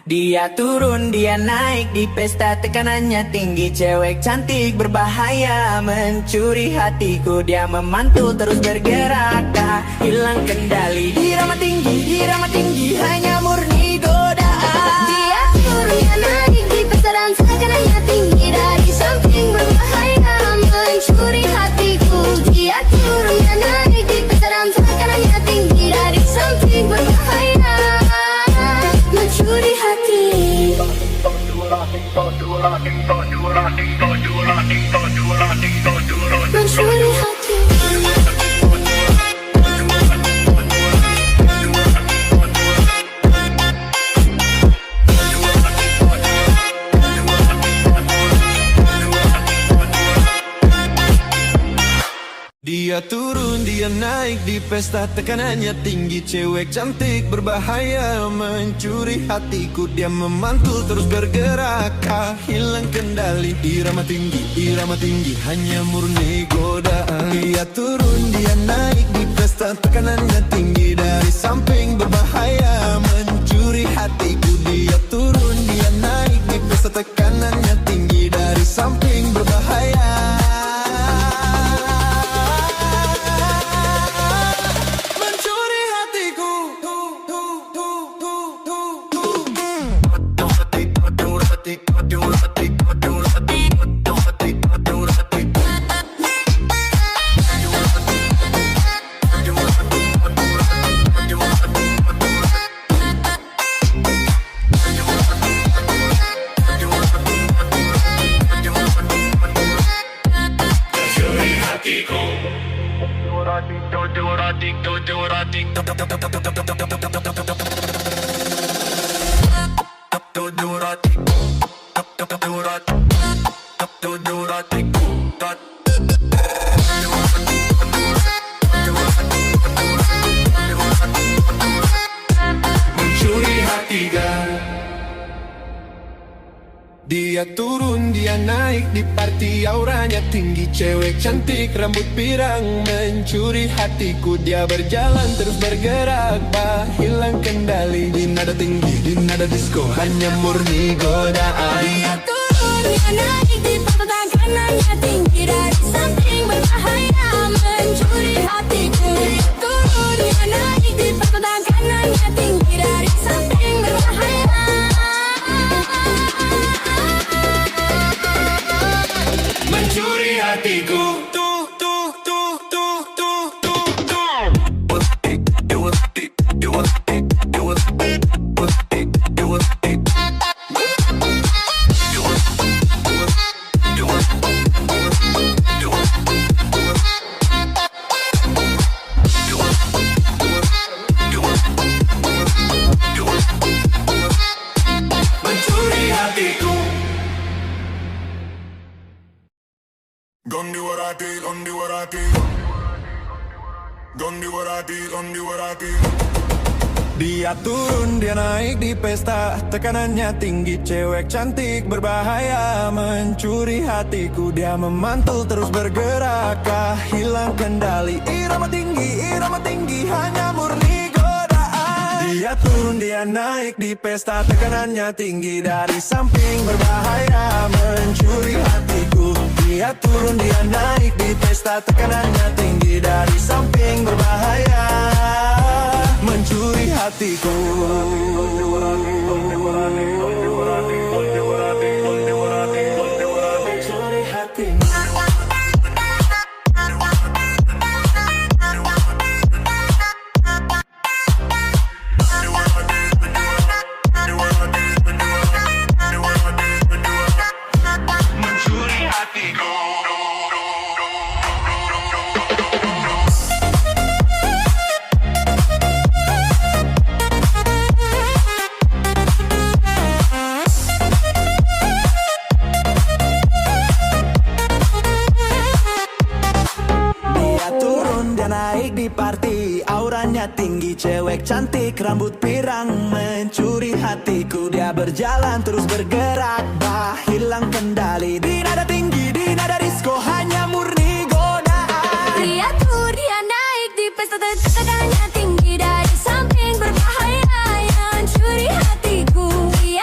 Dia turun, dia naik di pesta, tekanannya tinggi. Cewek cantik berbahaya mencuri hatiku. Dia memantul terus bergerak, tak hilang kendali. Irama tinggi, hanya murni godaan. Dia turun, dia naik di pesta dan tekanannya tinggi. Dari samping berbahaya mencuri hatiku. Dia turun, dia naik di pesta dan tekanannya tinggi. Dari samping berbahaya mencuri hati. Mencuri hati. Dia turun, dia naik di pesta, tekanannya tinggi. Cewek cantik berbahaya mencuri hatiku. Dia memantul terus bergerak, tak hilang kendali. Irama tinggi, hanya murni godaan. Dia turun, dia naik di pesta, tekanannya tinggi. Dari samping berbahaya mencuri hatiku. Dia turun, dia naik di pesta, tekanannya tinggi. Dari samping berbahaya Dia turun, dia naik di party, auranya tinggi. Cewek cantik, rambut pirang, mencuri hatiku. Dia berjalan terus bergerak, tak hilang kendali. Di nada tinggi, di nada disco, hanya murni godaan. Dia turun, dia naik di pesta, tekanannya tinggi. Dari samping berbahaya mencuri hatiku. Dia turun, dia naik di pesta, tekanannya tinggi. Dari samping berbahaya mencuri hatiku. Gonna do what I did, gonna do what I did. Gonna do what I did, gonna do what I did. Dia turun, dia naik di pesta, tekanannya tinggi. Cewek cantik berbahaya mencuri hatiku. Dia memantul terus bergerak, tak hilang kendali. Irama tinggi, hanya murni godaan. Dia turun, dia naik di pesta, tekanannya tinggi. Dari samping berbahaya mencuri hatiku. Dia turun, dia naik di pesta, tekanannya tinggi. Dari samping berbahaya mencuri hatiku. Mencuri hatiku. Naik di party, auranya tinggi. Cewek cantik, rambut pirang, mencuri hatiku. Dia berjalan terus bergerak, tak hilang kendali. Di nada tinggi, di nada disco, hanya murni godaan. Dia turun, dia naik di pesta, tekanannya tinggi. Dari samping berbahaya mencuri hatiku. Dia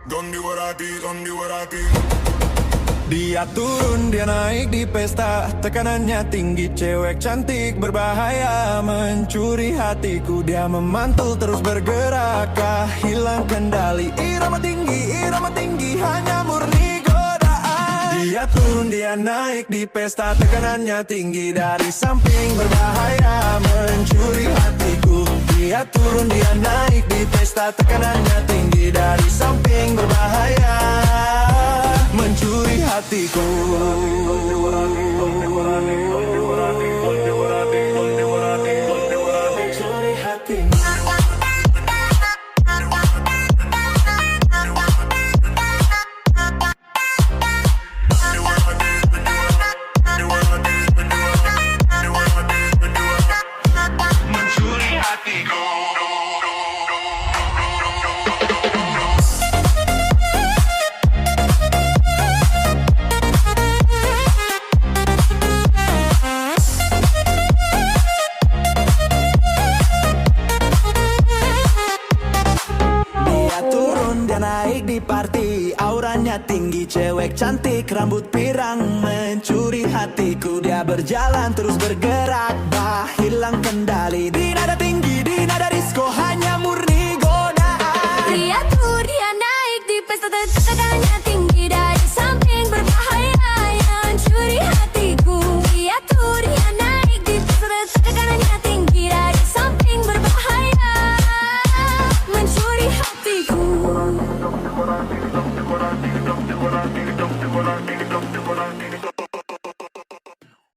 Gondi Warati. Dia turun, dia naik di pesta, tekanannya tinggi, cewek cantik berbahaya, mencuri hatiku. Dia memantul terus bergerak, hilang kendali. Irama tinggi, hanya murni godaan. Dia turun, dia naik di pesta, tekanannya tinggi, dari samping berbahaya, mencuri hatiku. Dia turun, dia naik di pesta, tekanannya tinggi, dari samping berbahaya, mencuri hatiku. Mencuri hatiku. Mencuri hatiku. Dia naik di party, auranya tinggi, cewek cantik, rambut pirang, mencuri hatiku. Dia berjalan terus bergerak, hilang kendali.